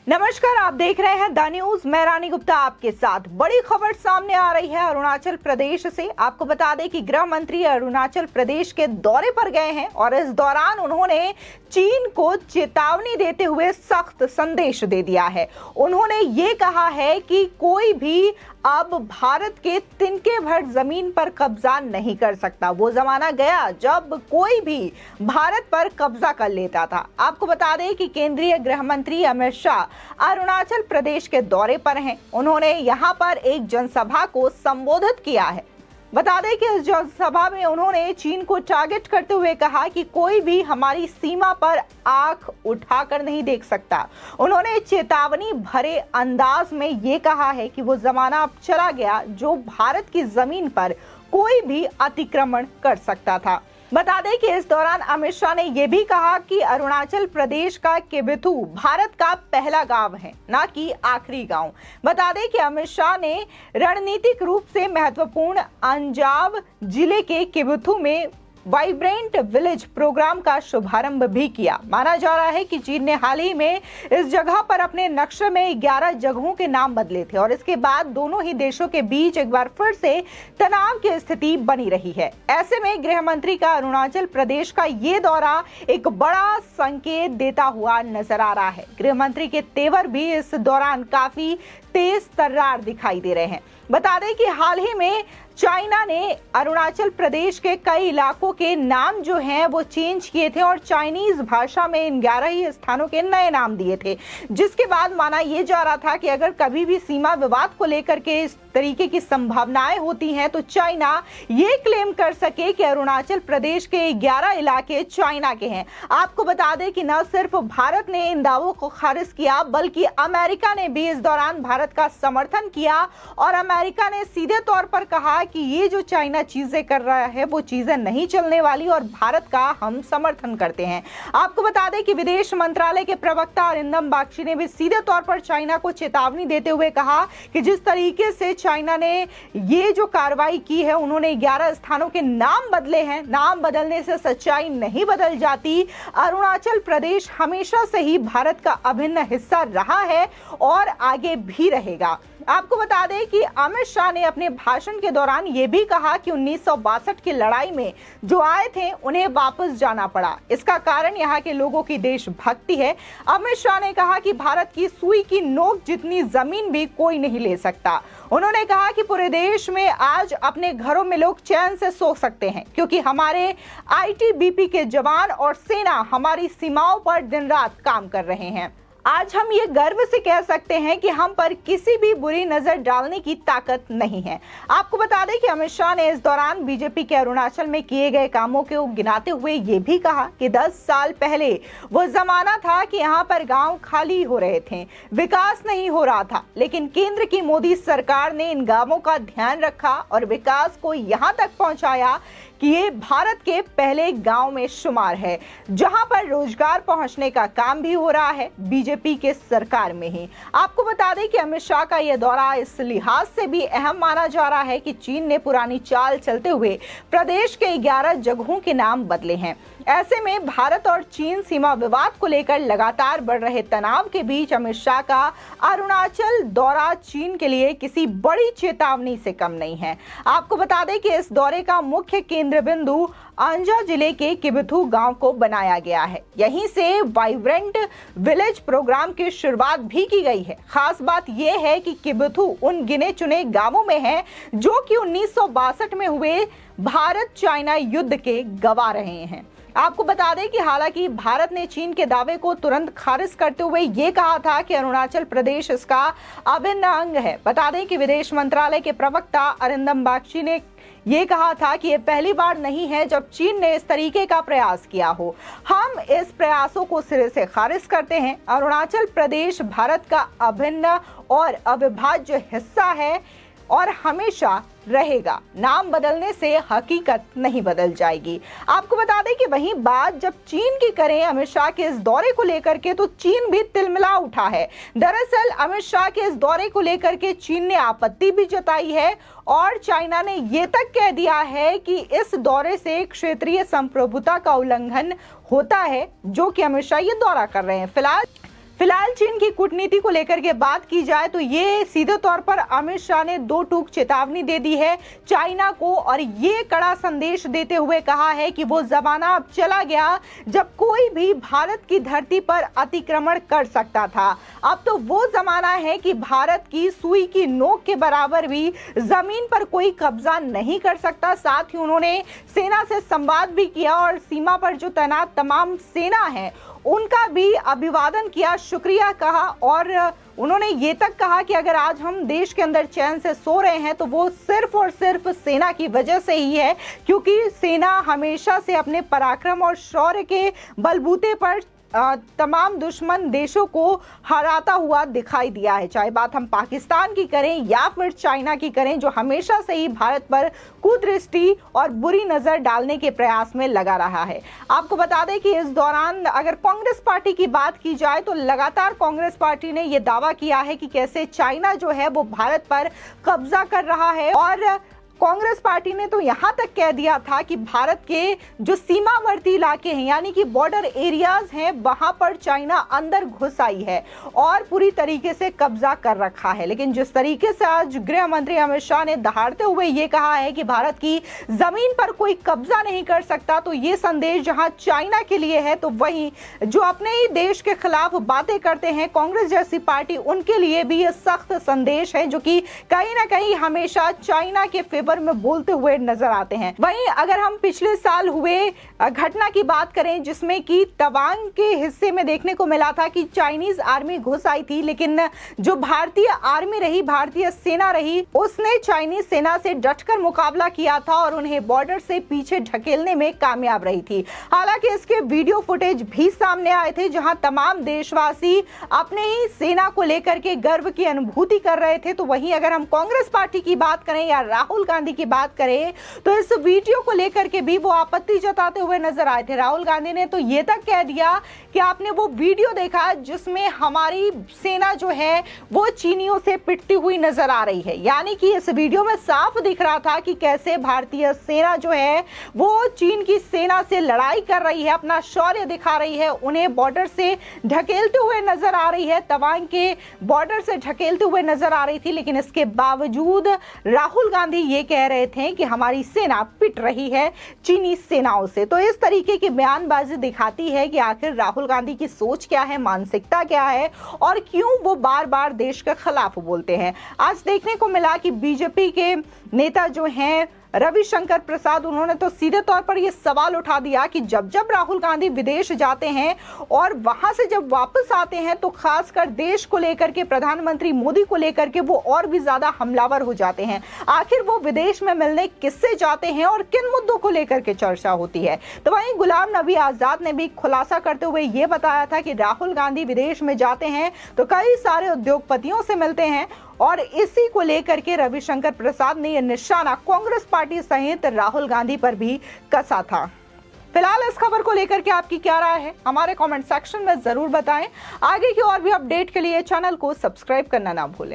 नमस्कार, आप देख रहे हैं द न्यूज। मैं रानी गुप्ता आपके साथ। बड़ी खबर सामने आ रही है अरुणाचल प्रदेश से। आपको बता दें कि गृह मंत्री अरुणाचल प्रदेश के दौरे पर गए हैं और इस दौरान उन्होंने चीन को चेतावनी देते हुए सख्त संदेश दे दिया है। उन्होंने ये कहा है कि कोई भी अब भारत के तिनके भर जमीन पर कब्जा नहीं कर सकता। वो जमाना गया जब कोई भी भारत पर कब्जा कर लेता था। आपको बता दें कि केंद्रीय गृह मंत्री अमित शाह अरुणाचल प्रदेश के दौरे पर हैं। उन्होंने यहां पर एक जनसभा को संबोधित किया है। बता दें कि इस जनसभा में उन्होंने चीन को टारगेट करते हुए कहा कि कोई भी हमारी सीमा पर आंख उठाकर नहीं देख सकता। उन्होंने चेतावनी भरे अंदाज में ये कहा है कि वो जमाना अब चला गया जो भारत की जमीन पर कोई भी अतिक्रमण कर सकता था। बता दें कि इस दौरान अमित शाह ने यह भी कहा कि अरुणाचल प्रदेश का किबिथु भारत का पहला गांव है, ना कि आखिरी गांव। बता दें कि अमित शाह ने रणनीतिक रूप से महत्वपूर्ण अंजाव जिले के किबिथु में वाइब्रेंट विलेज प्रोग्राम का शुभारंभ भी किया। माना जा रहा है कि चीन ने हाल ही में इस जगह पर अपने नक्शे में 11 जगहों के नाम बदले थे और इसके बाद दोनों ही देशों के बीच एक बार फिर से तनाव की स्थिति बनी रही है। ऐसे में गृह मंत्री का अरुणाचल प्रदेश का ये दौरा एक बड़ा संकेत देता हुआ नजर आ रहा है। गृह मंत्री के तेवर भी इस दौरान काफी तेज तर्रार दिखाई दे रहे हैं। बता दें कि हाल ही में चाइना ने अरुणाचल प्रदेश के कई इलाकों के नाम जो हैं वो चेंज किए थे और चाइनीज भाषा में इन 11 ही स्थानों के नए नाम दिए थे, जिसके बाद माना यह जा रहा था कि अगर कभी भी सीमा विवाद को लेकर के इस तरीके की संभावनाएं होती हैं तो चाइना ये क्लेम कर सके कि अरुणाचल प्रदेश के 11 इलाके चाइना के हैं। आपको बता दें कि न सिर्फ भारत ने इन दावों को खारिज किया बल्कि अमेरिका ने भी इस दौरान भारत का समर्थन किया और अमेरिका ने सीधे तौर पर कहा कि ये जो चाइना चीजें कर रहा है वो चीजें नहीं चलने वाली और भारत का हम समर्थन करते हैं। आपको बता दें कि विदेश मंत्रालय के प्रवक्ता अरिंदम बागची ने भी सीधे तौर पर चाइना को चेतावनी देते हुए कहा कि जिस तरीके से चाइना ने ये जो कार्रवाई की है, उन्होंने 11 स्थानों के नाम बदले हैं। नाम बदलने से सच्चाई नहीं बदल जाती। अरुणाचल प्रदेश हमेशा से ही भारत का अभिन्न हिस्सा रहा है और आगे भी रहेगा। आपको बता दें कि अमित शाह ने अपने भाषण के दौरान यह भी कहा कि 1962 की लड़ाई में जो आए थे उन्हें वापस जाना पड़ा। इसका कारण यहाँ के लोगों की देशभक्ति है। अमित शाह ने कहा कि भारत की सुई की नोक जितनी जमीन भी कोई नहीं ले सकता। उन्होंने कहा कि पूरे देश में आज अपने घरों में लोग चैन से सो सकते हैं क्योंकि हमारे आईटीबीपी के जवान और सेना हमारी सीमाओं पर दिन रात काम कर रहे हैं। आज हम ये गर्व से कह सकते हैं कि हम पर किसी भी बुरी नजर डालने की ताकत नहीं है। आपको बता दें कि अमित शाह ने इस दौरान बीजेपी के अरुणाचल में किए गए कामों को गिनाते हुए ये भी कहा कि 10 साल पहले वो जमाना था कि यहाँ पर गांव खाली हो रहे थे, विकास नहीं हो रहा था, लेकिन केंद्र की मोदी सरकार ने इन गांवों का ध्यान रखा और विकास को यहाँ तक पहुंचाया कि ये भारत के पहले गांव में शुमार है जहां पर रोजगार पहुंचने का काम भी हो रहा है बीजेपी के सरकार में ही। आपको बता दें कि अमित शाह का यह दौरा इस लिहाज से भी अहम माना जा रहा है कि चीन ने पुरानी चाल चलते हुए प्रदेश के 11 जगहों के नाम बदले हैं। ऐसे में भारत और चीन सीमा विवाद को लेकर लगातार बढ़ रहे तनाव के बीच अमित शाह का अरुणाचल दौरा चीन के लिए किसी बड़ी चेतावनी से कम नहीं है। आपको बता दें कि इस दौरे का मुख्य केंद्र बिंदु अंजा जिले के किबिथु गांव को बनाया गया है। यहीं से वाइब्रेंट विलेज प्रोग्राम की शुरुआत भी की गई है। खास बात यह है कि किबिथु उन गिने चुने गांवों में है जो कि 1962 में हुए भारत चाइना युद्ध के गवाह रहे हैं। आपको बता दें कि हालांकि भारत ने चीन के दावे को तुरंत खारिज करते हुए ये कहा था कि अरुणाचल प्रदेश इसका अभिन्न अंग है। बता दें कि विदेश मंत्रालय के प्रवक्ता अरिंदम बागची ने ये कहा था कि ये पहली बार नहीं है जब चीन ने इस तरीके का प्रयास किया हो। हम इस प्रयासों को सिरे से खारिज करते हैं। अरुणाचल प्रदेश भारत का अभिन्न और अविभाज्य हिस्सा है और हमेशा रहेगा। नाम बदलने से हकीकत नहीं बदल जाएगी। आपको बता दें कि वहीं बात जब चीन की करें अमित शाह के इस दौरे को लेकर के, तो चीन भी तिलमिला उठा है। दरअसल अमित शाह के इस दौरे को लेकर के चीन ने आपत्ति भी जताई है और चाइना ने ये तक कह दिया है कि इस दौरे से क्षेत्रीय संप्रभुता का उल्लंघन होता है, जो कि अमित शाह ये दौरा कर रहे हैं। फिलहाल चीन की कूटनीति को लेकर के बात की जाए तो ये सीधे तौर पर अमित शाह ने दो टूक चेतावनी दे दी है चाइना को, और ये कड़ा संदेश देते हुए कहा है कि वो जमाना अब चला गया जब कोई भी भारत की धरती पर अतिक्रमण कर सकता था। अब तो वो जमाना है कि भारत की सुई की नोक के बराबर भी जमीन पर कोई कब्जा नहीं कर सकता। साथ ही उन्होंने सेना से संवाद भी किया और सीमा पर जो तैनात तमाम सेना है उनका भी अभिवादन किया, शुक्रिया कहा, और उन्होंने ये तक कहा कि अगर आज हम देश के अंदर चैन से सो रहे हैं तो वो सिर्फ और सिर्फ सेना की वजह से ही है, क्योंकि सेना हमेशा से अपने पराक्रम और शौर्य के बलबूते पर तमाम दुश्मन देशों को हराता हुआ दिखाई दिया है। चाहे बात हम पाकिस्तान की करें या फिर चाइना की करें, जो हमेशा से ही भारत पर कुदृष्टि और बुरी नजर डालने के प्रयास में लगा रहा है। आपको बता दें कि इस दौरान अगर कांग्रेस पार्टी की बात की जाए तो लगातार कांग्रेस पार्टी ने यह दावा किया है कि कैसे चाइना जो है वो भारत पर कब्जा कर रहा है, और कांग्रेस पार्टी ने तो यहां तक कह दिया था कि भारत के जो सीमावर्ती इलाके हैं यानी कि बॉर्डर एरियाज हैं वहां पर चाइना अंदर घुस आई है और पूरी तरीके से कब्जा कर रखा है। लेकिन जिस तरीके से आज गृह मंत्री अमित शाह ने दहाड़ते हुए ये कहा है कि भारत की जमीन पर कोई कब्जा नहीं कर सकता, तो ये संदेश जहां चाइना के लिए है तो वहीं जो अपने ही देश के खिलाफ बातें करते हैं कांग्रेस जैसी पार्टी, उनके लिए भी ये सख्त संदेश है जो कि कहीं ना कहीं हमेशा चाइना के फेवर में बोलते हुए नजर आते हैं। वहीं अगर हम पिछले साल हुए घटना की बात करें जिसमें कि तवांग के हिस्से में देखने को मिला था कि चाइनीज आर्मी घुस आई थी, लेकिन जो भारतीय आर्मी रही, भारतीय सेना रही, उसने चाइनीज सेना से डटकर मुकाबला किया था और उन्हें बॉर्डर से पीछे ढकेलने में कामयाब रही थी। हालांकि इसके वीडियो फुटेज भी सामने आए थे जहां तमाम देशवासी अपने ही सेना को लेकर के गर्व की अनुभूति कर रहे थे। तो वहीं अगर हम कांग्रेस पार्टी की बात करें या राहुल गांधी की बात करें तो इस वीडियो को लेकर के भी वो आपत्ति जताते हुए नजर आए थे। राहुल गांधी ने तो ये तक कह दिया कि आपने वो वीडियो देखा जिसमें हमारी सेना जो है वो चीनियों से पिटती हुई नजर आ रही है, यानी कि इस वीडियो में साफ दिख रहा था कि कैसे भारतीय सेना जो है वो चीन की सेना से लड़ाई कर रही है, अपना शौर्य दिखा रही है, उन्हें बॉर्डर से ढकेलते हुए नजर आ रही है, तवांग के बॉर्डर से ढकेलते हुए नजर आ रही थी। लेकिन इसके बावजूद राहुल गांधी ये कह रहे थे कि हमारी सेना पिट रही है चीनी सेनाओं से। तो इस तरीके की बयानबाजी दिखाती है कि आखिर राहुल गांधी की सोच क्या है, मानसिकता क्या है और क्यों वो बार बार देश के खिलाफ बोलते हैं। आज देखने को मिला कि बीजेपी के नेता जो हैं रविशंकर प्रसाद, उन्होंने तो सीधे तौर पर यह सवाल उठा दिया कि जब जब राहुल गांधी विदेश जाते हैं और वहां से जब वापस आते हैं तो खासकर देश को लेकर के, प्रधानमंत्री मोदी को लेकर के वो और भी ज्यादा हमलावर हो जाते हैं। आखिर वो विदेश में मिलने किससे जाते हैं और किन मुद्दों को लेकर के चर्चा होती है। तो वहीं गुलाम नबी आजाद ने भी खुलासा करते हुए ये बताया था कि राहुल गांधी विदेश में जाते हैं तो कई सारे उद्योगपतियों से मिलते हैं और इसी को लेकर के रविशंकर प्रसाद ने यह निशाना कांग्रेस पार्टी सहित राहुल गांधी पर भी कसा था। फिलहाल इस खबर को लेकर के आपकी क्या राय है हमारे कमेंट सेक्शन में जरूर बताएं। आगे की और भी अपडेट के लिए चैनल को सब्सक्राइब करना ना भूलें।